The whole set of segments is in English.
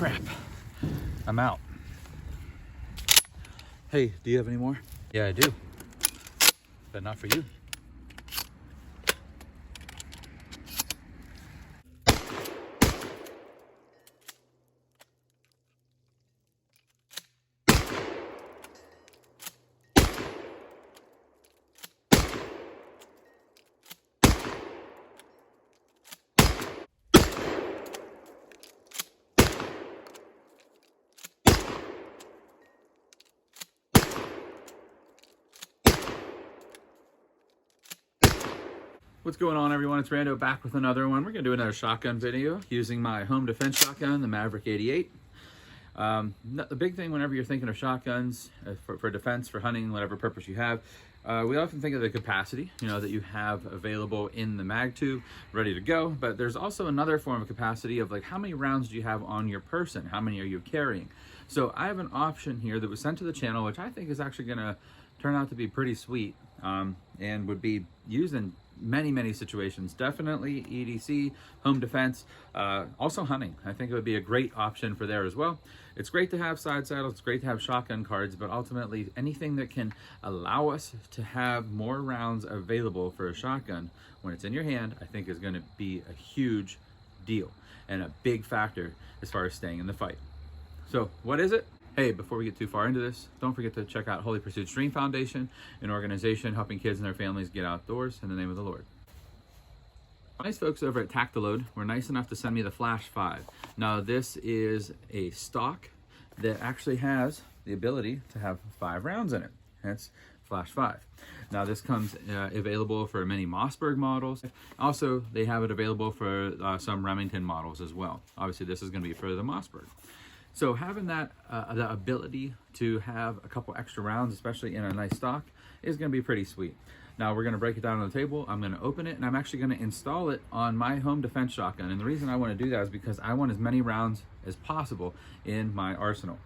crap. I'm out. Hey, do you have any more? Yeah, I do. But not for you. What's going on, everyone? It's Rando back with another one. We're going to do another shotgun video using my home defense shotgun, the Maverick 88. The big thing whenever you're thinking of shotguns for defense, for hunting, whatever purpose you have, we often think of the capacity, that you have available in the mag tube, ready to go. But there's also another form of capacity of like, how many rounds do you have on your person? How many are you carrying? So I have an option here that was sent to the channel, which I think is actually going to turn out to be pretty sweet, and would be used in many situations. Definitely EDC, home defense, also hunting. I think it would be a great option for there as well. It's great to have side saddles, it's great to have shotgun cards, but ultimately anything that can allow us to have more rounds available for a shotgun when it's in your hand, I think is going to be a huge deal and a big factor as far as staying in the fight. So what is it? Hey, before we get too far into this, don't forget to check out Holy Pursuit Stream Foundation, an organization helping kids and their families get outdoors in the name of the Lord. Nice folks over at Tactaload were nice enough to send me the Flash 5. Now this is a stock that actually has the ability to have 5 rounds in it. Hence Flash 5. Now this comes available for many Mossberg models. Also, they have it available for some Remington models as well. Obviously, this is going to be for the Mossberg. So having that the ability to have a couple extra rounds, especially in a nice stock, is going to be pretty sweet. Now we're going to break it down on the table. I'm going to open it, and I'm actually going to install it on my home defense shotgun. And the reason I want to do that is because I want as many rounds as possible in my arsenal.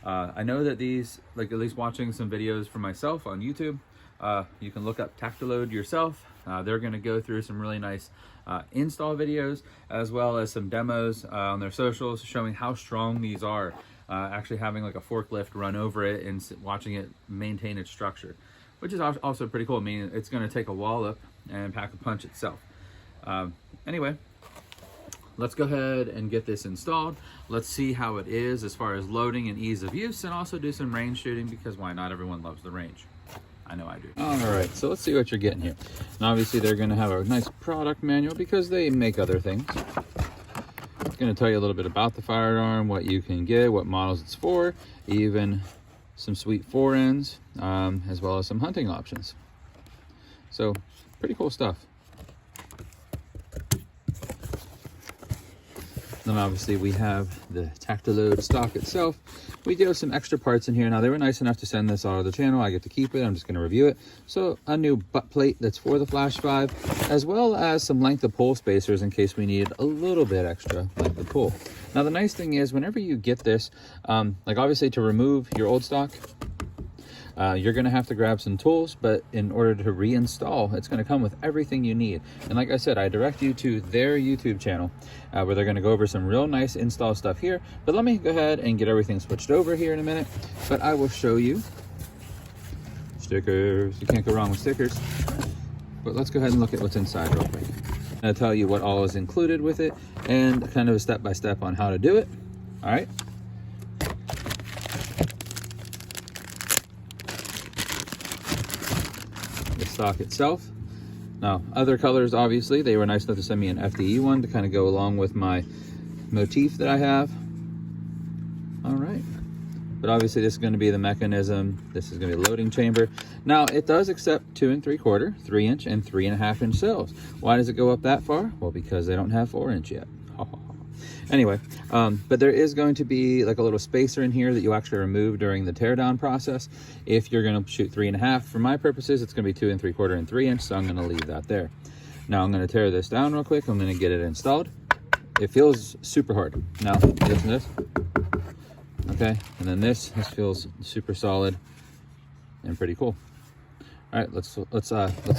I know that these, like at least watching some videos for myself on YouTube, you can look up Tactaload yourself. They're going to go through some really nice install videos, as well as some demos on their socials showing how strong these are, actually having like a forklift run over it and watching it maintain its structure, which is also pretty cool. I mean, it's going to take a wallop and pack a punch itself. Anyway, let's go ahead and get this installed. Let's see how it is as far as loading and ease of use, and also do some range shooting, because why not? Everyone loves the range. I know I do. All right, so let's see what you're getting here. And obviously they're going to have a nice product manual because they make other things. It's going to tell you a little bit about the firearm, what you can get, what models it's for, even some sweet forends, as well as some hunting options. So pretty cool stuff. Then obviously we have the Tactaload stock itself. We do have some extra parts in here. Now they were nice enough to send this out of the channel. I get to keep it. I'm just going to review it. So a new butt plate that's for the Flash 5, as well as some length of pull spacers in case we need a little bit extra length of pull. Now the nice thing is, whenever you get this, like obviously to remove your old stock, you're going to have to grab some tools, but in order to reinstall, it's going to come with everything you need. And like I said, I direct you to their YouTube channel, where they're going to go over some real nice install stuff here. But let me go ahead and get everything switched over here in a minute. But I will show you stickers. You can't go wrong with stickers. But let's go ahead and look at what's inside real quick. I'll tell you what all is included with it, and kind of a step-by-step on how to do it. All right. Stock itself. Now other colors, obviously they were nice enough to send me an FDE one to kind of go along with my motif that I have. All right, but obviously this is going to be the mechanism. This is going to be the loading chamber. Now it does accept 2 3/4, 3-inch, and 3.5-inch cells. Why does it go up that far? Well, because they don't have 4-inch yet. Anyway, but there is going to be like a little spacer in here that you actually remove during the teardown process. If you're going to shoot 3.5, for my purposes, it's going to be 2 3/4 and 3-inch, so I'm going to leave that there. Now I'm going to tear this down real quick. I'm going to get it installed. It feels super hard. Now this and this, okay, and then this feels super solid and pretty cool. All right, let's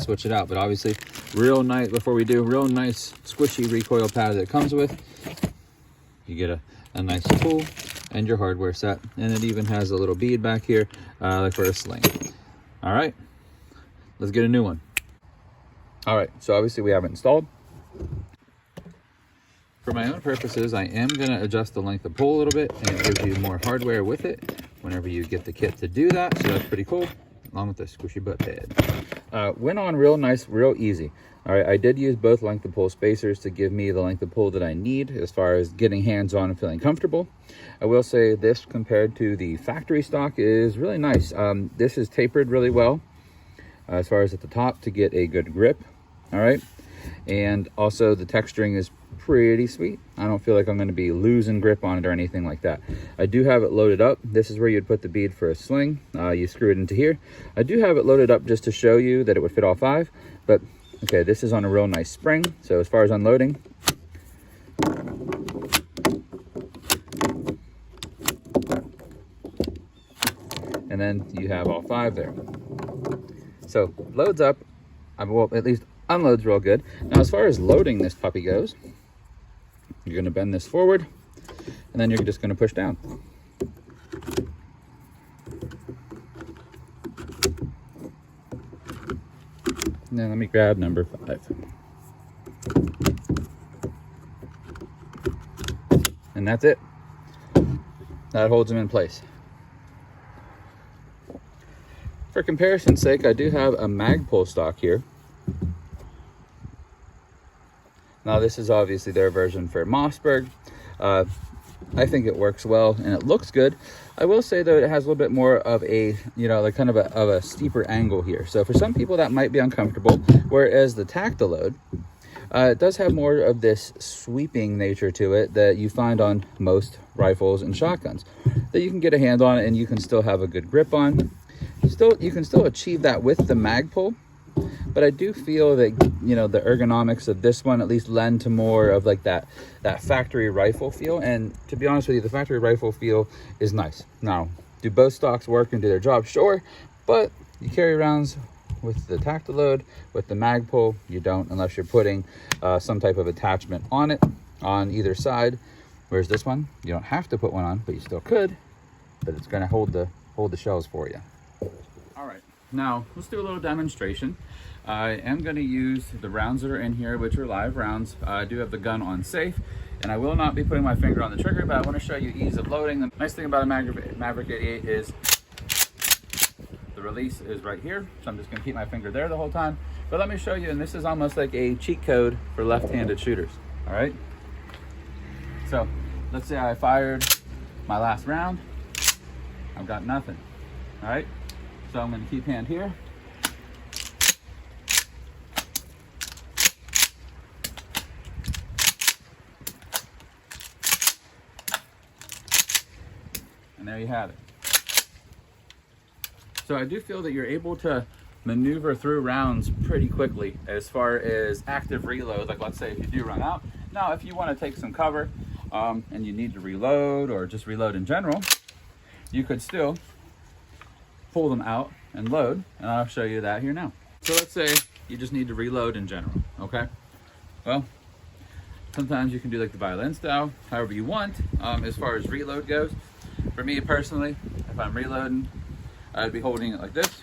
switch it out. But obviously, real nice. Before we do, real nice squishy recoil pad that it comes with. You get a nice tool, and your hardware set. And it even has a little bead back here, like for a sling. All right, let's get a new one. All right, so obviously we have it installed. For my own purposes, I am gonna adjust the length of pull a little bit, and it gives you more hardware with it whenever you get the kit to do that, so that's pretty cool, along with the squishy butt pad. Went on real nice, real easy. All right, I did use both length of pull spacers to give me the length of pull that I need as far as getting hands-on and feeling comfortable. I will say this compared to the factory stock is really nice. This is tapered really well as far as at the top to get a good grip. All right, and also the texturing is pretty sweet. I don't feel like I'm going to be losing grip on it or anything like that. I do have it loaded up. This is where you'd put the bead for a sling. You screw it into here. I do have it loaded up just to show you that it would fit all 5, but okay, this is on a real nice spring. So as far as unloading, and then you have all 5 there. So loads up, well, at least unloads real good. Now as far as loading this puppy goes, you're going to bend this forward, and then you're just going to push down. Now let me grab number 5. And that's it. That holds them in place. For comparison's sake, I do have a Magpul stock here. Now this is obviously their version for Mossberg. I think it works well and it looks good. I will say though, it has a little bit more of a, you know, like kind of a steeper angle here. So for some people that might be uncomfortable, whereas the Tactaload, it does have more of this sweeping nature to it that you find on most rifles and shotguns that you can get a hand on and you can still have a good grip on. You can still achieve that with the Magpul. But I do feel that, you know, the ergonomics of this one at least lend to more of like that factory rifle feel. And to be honest with you, the factory rifle feel is nice. Now, do both stocks work and do their job? Sure, but you carry rounds with the Tactaload, with the Magpul, you don't, unless you're putting some type of attachment on it on either side. Whereas this one, you don't have to put one on, but you still could. But it's going to hold the shells for you. All right. Now, let's do a little demonstration. I am going to use the rounds that are in here, which are live rounds. I do have the gun on safe, and I will not be putting my finger on the trigger, but I want to show you ease of loading. The nice thing about a Maverick 88 is the release is right here, so I'm just going to keep my finger there the whole time. But let me show you, and this is almost like a cheat code for left-handed shooters. All right? So, let's say I fired my last round. I've got nothing. All right? So I'm going to keep hand here. And there you have it. So I do feel that you're able to maneuver through rounds pretty quickly as far as active reload. Like let's say if you do run out. Now if you want to take some cover and you need to reload or just reload in general, you could still pull them out and load, and I'll show you that here now. So let's say you just need to reload in general, okay? Well, sometimes you can do like the violin style, however you want, as far as reload goes. For me personally, if I'm reloading, I'd be holding it like this.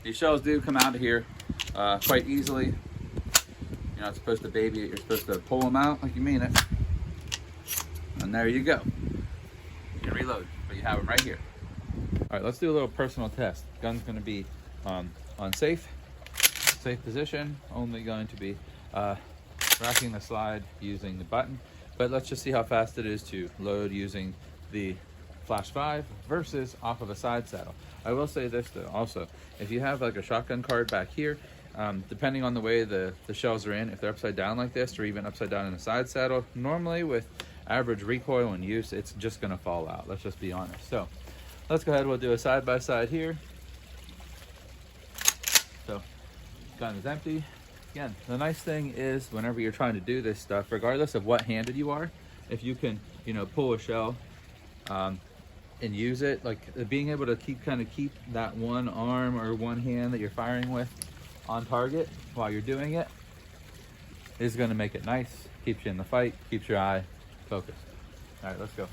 These shells do come out of here quite easily. You're not supposed to baby it, you're supposed to pull them out like you mean it. And there you go. You can reload, but you have them right here. All right, let's do a little personal test. Gun's gonna be on safe position, only going to be racking the slide using the button. But let's just see how fast it is to load using the Flash 5 versus off of a side saddle. I will say this though, also, if you have like a shotgun card back here, depending on the way the shells are in, if they're upside down like this or even upside down in a side saddle, normally with average recoil and use, it's just gonna fall out. Let's just be honest. So let's go ahead, we'll do a side by side here. So gun is empty. Again, the nice thing is whenever you're trying to do this stuff, regardless of what handed you are, if you can, you know, pull a shell and use it, like being able to keep that one arm or one hand that you're firing with on target while you're doing it is going to make it nice, keeps you in the fight, keeps your eye focused. All right, let's go.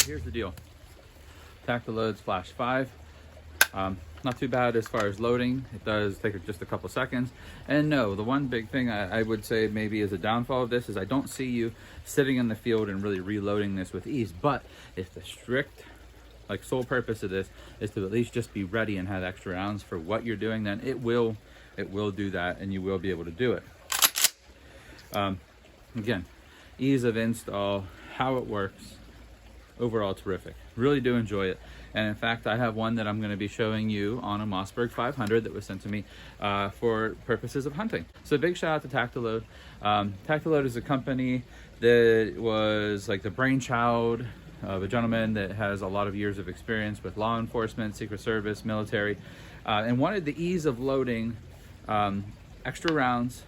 Here's the deal. Tactaload Flash 5. Not too bad as far as loading. It does take just a couple seconds. And no, the one big thing I would say maybe is a downfall of this is I don't see you sitting in the field and really reloading this with ease. But if the strict, like, sole purpose of this is to at least just be ready and have extra rounds for what you're doing, then it will do that, and you will be able to do it. Again, ease of install, how it works, overall terrific. Really do enjoy it. And in fact, I have one that I'm going to be showing you on a Mossberg 500 that was sent to me for purposes of hunting. So big shout out to Tactaload. Tactaload is a company that was like the brainchild of a gentleman that has a lot of years of experience with law enforcement, Secret Service, military, and wanted the ease of loading extra rounds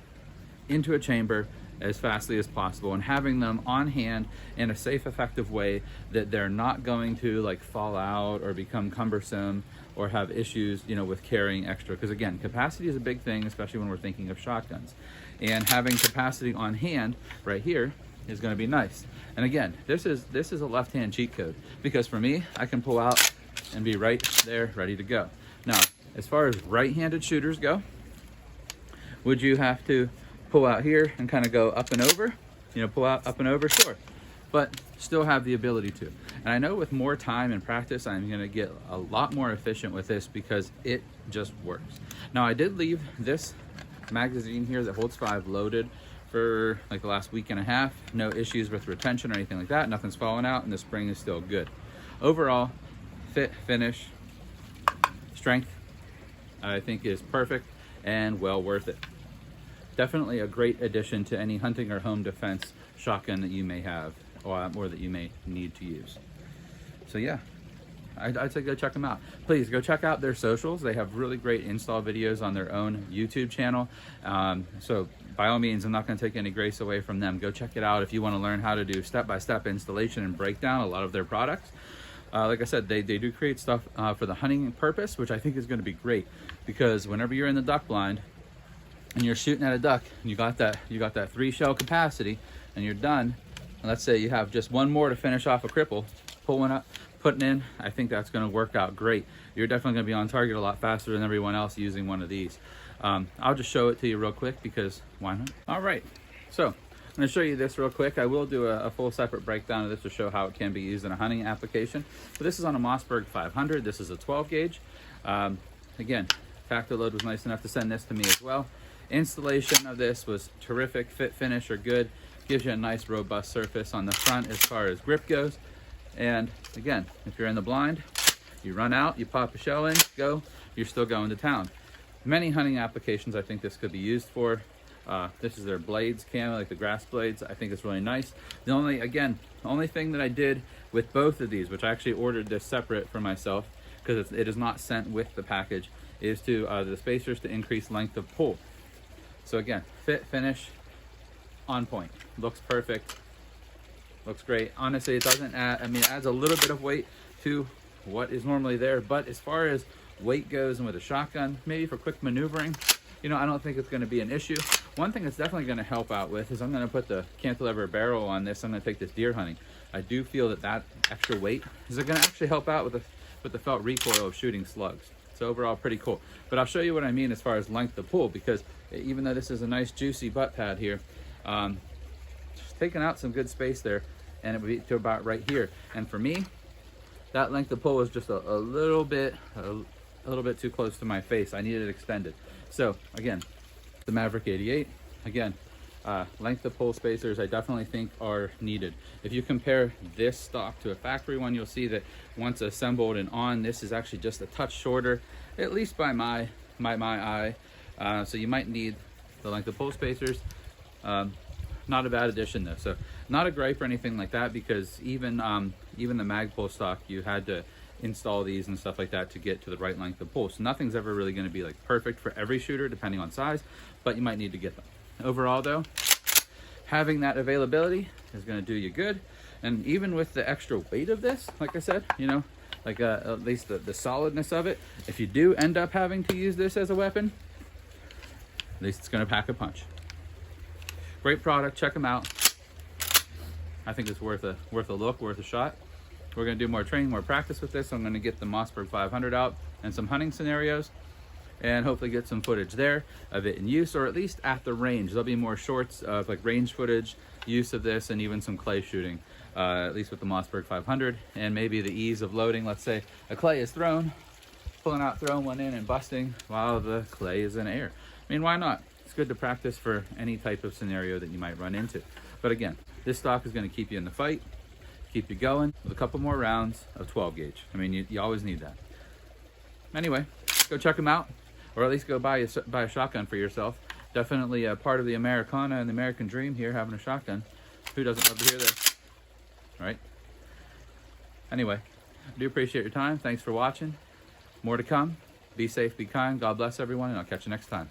into a chamber as fastly as possible and having them on hand in a safe, effective way that they're not going to like fall out or become cumbersome or have issues, you know, with carrying extra. Because again, capacity is a big thing, especially when we're thinking of shotguns. And having capacity on hand right here is going to be nice. And again, this is a left-hand cheat code, because for me, I can pull out and be right there ready to go. Now, as far as right-handed shooters go, would you have to pull out here and kind of go up and over, you know, pull out up and over? Sure, but still have the ability to. And I know with more time and practice, I'm going to get a lot more efficient with this because it just works. Now, I did leave this magazine here that holds 5 loaded for like the last week and a half. No issues with retention or anything like that. Nothing's falling out, and the spring is still good. Overall, fit, finish, strength, I think is perfect and well worth it. Definitely a great addition to any hunting or home defense shotgun that you may have or that you may need to use. So yeah, I'd say go check them out. Please go check out their socials. They have really great install videos on their own YouTube channel. So by all means, I'm not going to take any grace away from them. Go check it out if you want to learn how to do step-by-step installation and breakdown a lot of their products. Like I said, they do create stuff for the hunting purpose, which I think is going to be great, because whenever you're in the duck blind and you're shooting at a duck and you got that 3 shell capacity and you're done, and let's say you have just one more to finish off a cripple, pull one up, putting in, I think that's going to work out great. You're definitely going to be on target a lot faster than everyone else using one of these. I'll just show it to you real quick because why not? All right, so I'm going to show you this real quick. I will do a full separate breakdown of this to show how it can be used in a hunting application. But this is on a Mossberg 500. This is a 12 gauge. Again, Tactaload was nice enough to send this to me as well. Installation of this was terrific. Fit, finish are good. Gives you a nice robust surface on the front as far as grip goes. And again, if you're in the blind, you run out, you pop a shell in, go, you're still going to town. Many hunting applications I think this could be used for. This is their blades camo, like the grass blades. I think it's really nice. The only thing that I did with both of these, which I actually ordered this separate for myself because it is not sent with the package, is to the spacers to increase length of pull. So again, fit, finish, on point. Looks perfect. Looks great. Honestly, it doesn't add, I mean, it adds a little bit of weight to what is normally there, but as far as weight goes and with a shotgun, maybe for quick maneuvering, you know, I don't think it's going to be an issue. One thing that's definitely going to help out with is I'm going to put the cantilever barrel on this. I'm going to take this deer hunting. I do feel that extra weight is going to actually help out with the felt recoil of shooting slugs. So overall, pretty cool. But I'll show you what I mean as far as length of pull, because even though this is a nice juicy butt pad here, just taking out some good space there, and it would be to about right here. And for me, that length of pull is just a little bit too close to my face. I need it extended. So again, the Maverick 88, again, length of pull spacers I definitely think are needed. If you compare this stock to a factory one, you'll see that once assembled and on, this is actually just a touch shorter, at least by my eye. So you might need the length of pull spacers. Not a bad addition though. So not a gripe or anything like that, because even the Magpul stock, you had to install these and stuff like that to get to the right length of pull. So nothing's ever really going to be like perfect for every shooter depending on size, but you might need to get them. Overall though, having that availability is going to do you good. And even with the extra weight of this, like I said, you know, like at least the solidness of it, if you do end up having to use this as a weapon, at least it's going to pack a punch. Great product, check them out. I think it's worth a look, worth a shot. We're going to do more training, more practice with this. I'm going to get the Mossberg 500 out and some hunting scenarios, and hopefully get some footage there of it in use, or at least at the range. There'll be more shorts of like range footage, use of this, and even some clay shooting, at least with the Mossberg 500, and maybe the ease of loading. Let's say a clay is thrown, pulling out, throwing one in and busting while the clay is in air. I mean, why not? It's good to practice for any type of scenario that you might run into. But again, this stock is going to keep you in the fight, keep you going with a couple more rounds of 12 gauge. I mean, you always need that. Anyway, go check them out, or at least go buy a shotgun for yourself. Definitely a part of the Americana and the American dream here, having a shotgun. Who doesn't love to hear this? All right. Anyway, I do appreciate your time. Thanks for watching. More to come. Be safe, be kind. God bless everyone, and I'll catch you next time.